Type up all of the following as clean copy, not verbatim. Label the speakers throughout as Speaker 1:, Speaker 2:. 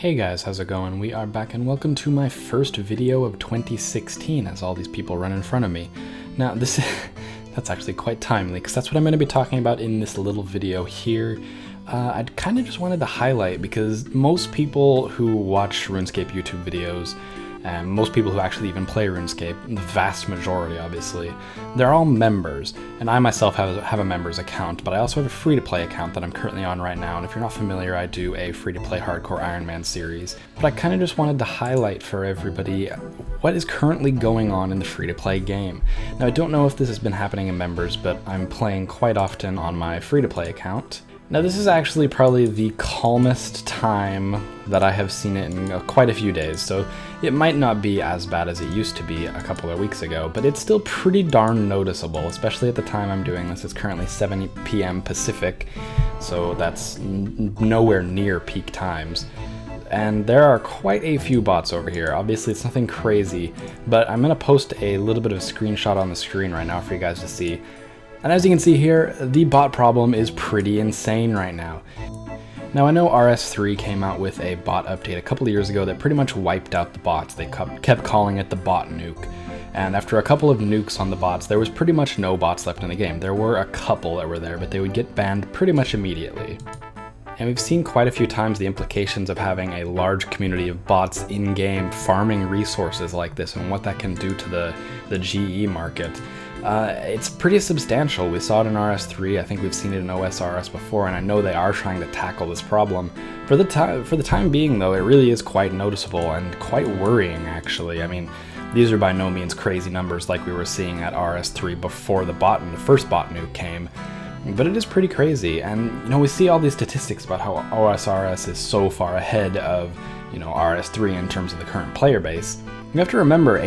Speaker 1: Hey guys, how's it going? We are back and welcome to my first video of 2016 as all these people run in front of me. Now that's actually quite timely because that's what I'm going to be talking about in this little video here. I kind of just wanted to highlight because most people who watch RuneScape YouTube videos and most people who actually even play RuneScape, the vast majority obviously, they're all members. And I myself have a members account, but I also have a free-to-play account that I'm currently on right now. And if you're not familiar, I do a free-to-play hardcore Iron Man series. But I kind of just wanted to highlight for everybody what is currently going on in the free-to-play game. Now I don't know if this has been happening in members, but I'm playing quite often on my free-to-play account. Now this is actually probably the calmest time that I have seen it in quite a few days, so it might not be as bad as it used to be a couple of weeks ago, but it's still pretty darn noticeable, especially at the time I'm doing this. It's currently 7 p.m. Pacific, so that's nowhere near peak times. And there are quite a few bots over here. Obviously it's nothing crazy, but I'm going to post a little bit of a screenshot on the screen right now for you guys to see. And as you can see here, the bot problem is pretty insane right now. Now I know RS3 came out with a bot update a couple of years ago that pretty much wiped out the bots. They kept calling it the bot nuke. And after a couple of nukes on the bots, there was pretty much no bots left in the game. There were a couple that were there, but they would get banned pretty much immediately. And we've seen quite a few times the implications of having a large community of bots in-game farming resources like this and what that can do to the GE market. It's pretty substantial. We saw it in RS3, I think we've seen it in OSRS before, and I know they are trying to tackle this problem. For the time being though, it really is quite noticeable and quite worrying actually. I mean, these are by no means crazy numbers like we were seeing at RS3 before the first bot nuke came. But it is pretty crazy, and you know, we see all these statistics about how OSRS is so far ahead of, you know, RS3 in terms of the current player base. You have to remember,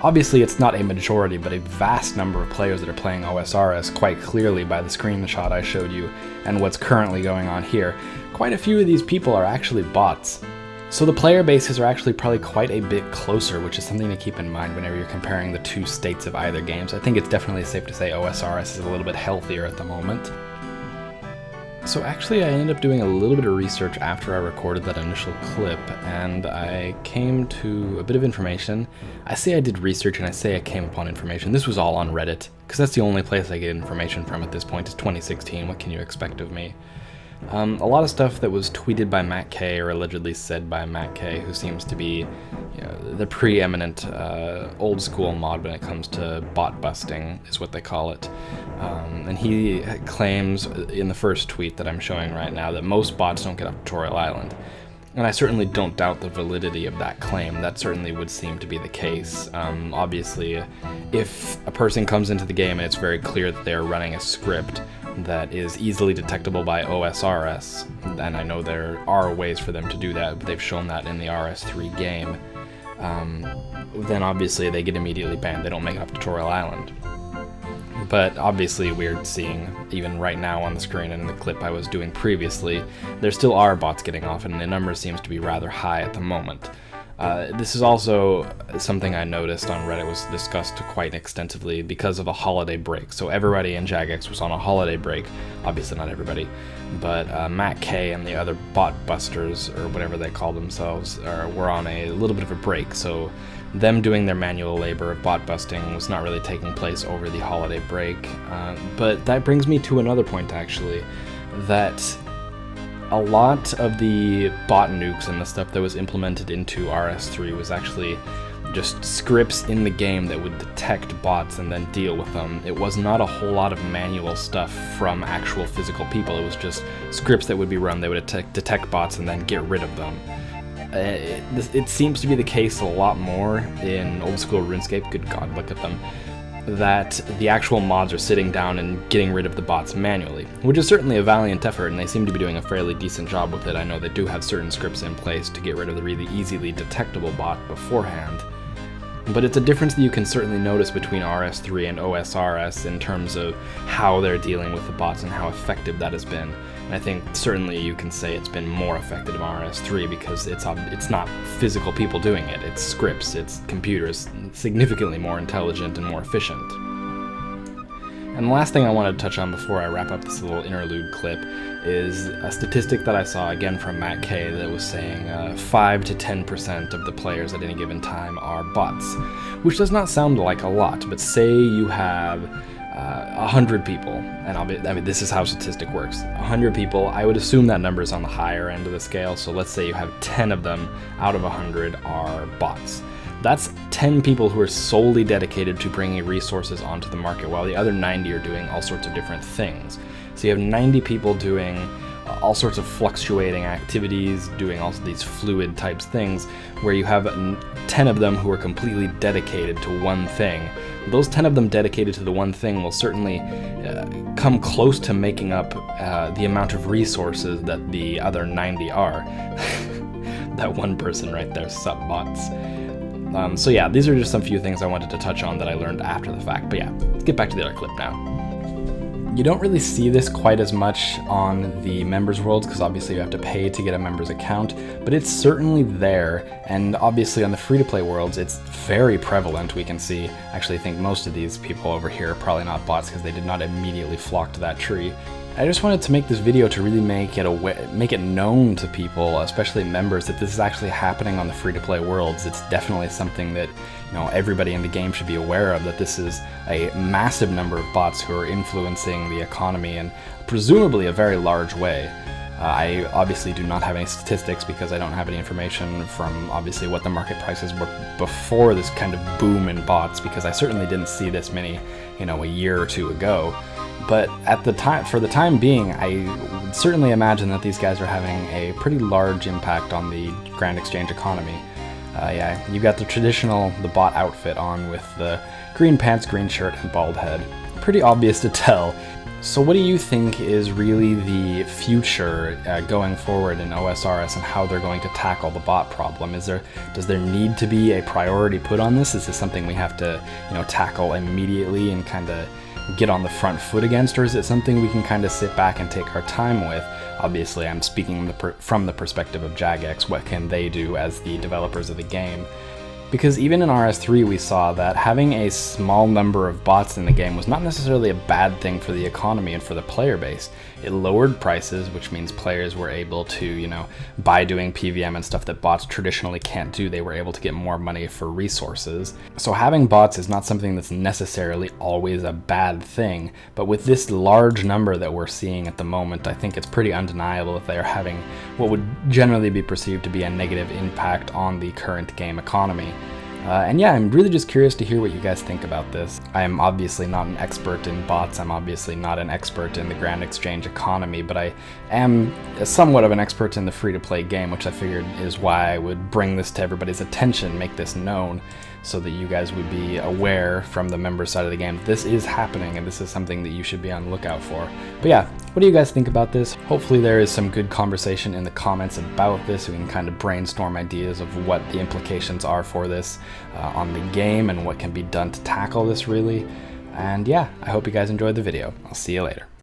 Speaker 1: obviously it's not a majority, but a vast number of players that are playing OSRS quite clearly by the screenshot I showed you and what's currently going on here. Quite a few of these people are actually bots. So the player bases are actually probably quite a bit closer, which is something to keep in mind whenever you're comparing the two states of either games. I think it's definitely safe to say OSRS is a little bit healthier at the moment. So actually I ended up doing a little bit of research after I recorded that initial clip, and I came to a bit of information. I say I did research and I say I came upon information. This was all on Reddit, because that's the only place I get information from at this point. It's 2016, what can you expect of me? A lot of stuff that was tweeted by Matt K, or allegedly said by Matt K, who seems to be, you know, the preeminent old school mod when it comes to bot busting, is what they call it. And he claims in the first tweet that I'm showing right now that most bots don't get off Tutorial Island. And I certainly don't doubt the validity of that claim. That certainly would seem to be the case. Obviously, if a person comes into the game and it's very clear that they're running a script that is easily detectable by OSRS, and I know there are ways for them to do that, but they've shown that in the RS3 game, then obviously they get immediately banned. They don't make it off Tutorial Island. But obviously we're seeing, even right now on the screen and in the clip I was doing previously, there still are bots getting off, and the number seems to be rather high at the moment. This is also something I noticed on Reddit was discussed quite extensively because of a holiday break. So everybody in Jagex was on a holiday break. Obviously not everybody, but Matt K and the other bot busters, or whatever they call themselves, were on a little bit of a break. So them doing their manual labor of bot busting was not really taking place over the holiday break. But that brings me to another point actually, that a lot of the bot nukes and the stuff that was implemented into RS3 was actually just scripts in the game that would detect bots and then deal with them. It was not a whole lot of manual stuff from actual physical people. It was just scripts that would be run. They would detect bots and then get rid of them. It seems to be the case a lot more in old school RuneScape. Good God, look at them. That the actual mods are sitting down and getting rid of the bots manually, which is certainly a valiant effort, and they seem to be doing a fairly decent job with it. I know they do have certain scripts in place to get rid of the really easily detectable bot beforehand. But it's a difference that you can certainly notice between RS3 and OSRS in terms of how they're dealing with the bots and how effective that has been. And I think certainly you can say it's been more effective in RS3 because it's not physical people doing it, it's scripts, it's computers, significantly more intelligent and more efficient. And the last thing I wanted to touch on before I wrap up this little interlude clip is a statistic that I saw again from Matt K that was saying 5 to 10% of the players at any given time are bots, which does not sound like a lot, but say you have 100 people, and I mean this is how statistic works. 100 people, I would assume that number is on the higher end of the scale, so let's say you have 10 of them out of 100 are bots. That's 10 people who are solely dedicated to bringing resources onto the market, while the other 90 are doing all sorts of different things. So you have 90 people doing all sorts of fluctuating activities, doing all these fluid types things, where you have 10 of them who are completely dedicated to one thing. Those 10 of them dedicated to the one thing will certainly come close to making up the amount of resources that the other 90 are. That one person right there, sup bots. So yeah, these are just some few things I wanted to touch on that I learned after the fact. But yeah, let's get back to the other clip now. You don't really see this quite as much on the members worlds because obviously you have to pay to get a member's account, but it's certainly there, and obviously on the free-to-play worlds it's very prevalent. We can see, actually I think most of these people over here are probably not bots because they did not immediately flock to that tree. I just wanted to make this video to really make it known to people, especially members, that this is actually happening on the free-to-play worlds. It's definitely something that, you know, everybody in the game should be aware of, that this is a massive number of bots who are influencing the economy in presumably a very large way. I obviously do not have any statistics because I don't have any information from obviously what the market prices were before this kind of boom in bots, because I certainly didn't see this many, you know, a year or two ago. But at the time, for the time being, I would certainly imagine that these guys are having a pretty large impact on the Grand Exchange economy. Yeah, you got the bot outfit on with the green pants, green shirt, and bald head. Pretty obvious to tell. So what do you think is really the future going forward in OSRS and how they're going to tackle the bot problem? Does there need to be a priority put on this? Is this something we have to, you know, tackle immediately and kind of get on the front foot against, or is it something we can kind of sit back and take our time with? Obviously, I'm speaking from the perspective of Jagex. What can they do as the developers of the game? Because even in RS3 we saw that having a small number of bots in the game was not necessarily a bad thing for the economy and for the player base. It lowered prices, which means players were able to, you know, by doing PVM and stuff that bots traditionally can't do, they were able to get more money for resources. So having bots is not something that's necessarily always a bad thing, but with this large number that we're seeing at the moment, I think it's pretty undeniable that they are having what would generally be perceived to be a negative impact on the current game economy. And yeah, I'm really just curious to hear what you guys think about this. I am obviously not an expert in bots, I'm obviously not an expert in the Grand Exchange economy, but I am somewhat of an expert in the free-to-play game, which I figured is why I would bring this to everybody's attention, make this known, so that you guys would be aware from the member side of the game that this is happening and this is something that you should be on the lookout for. But yeah, what do you guys think about this? Hopefully there is some good conversation in the comments about this. We can kind of brainstorm ideas of what the implications are for this on the game and what can be done to tackle this really. And yeah, I hope you guys enjoyed the video. I'll see you later.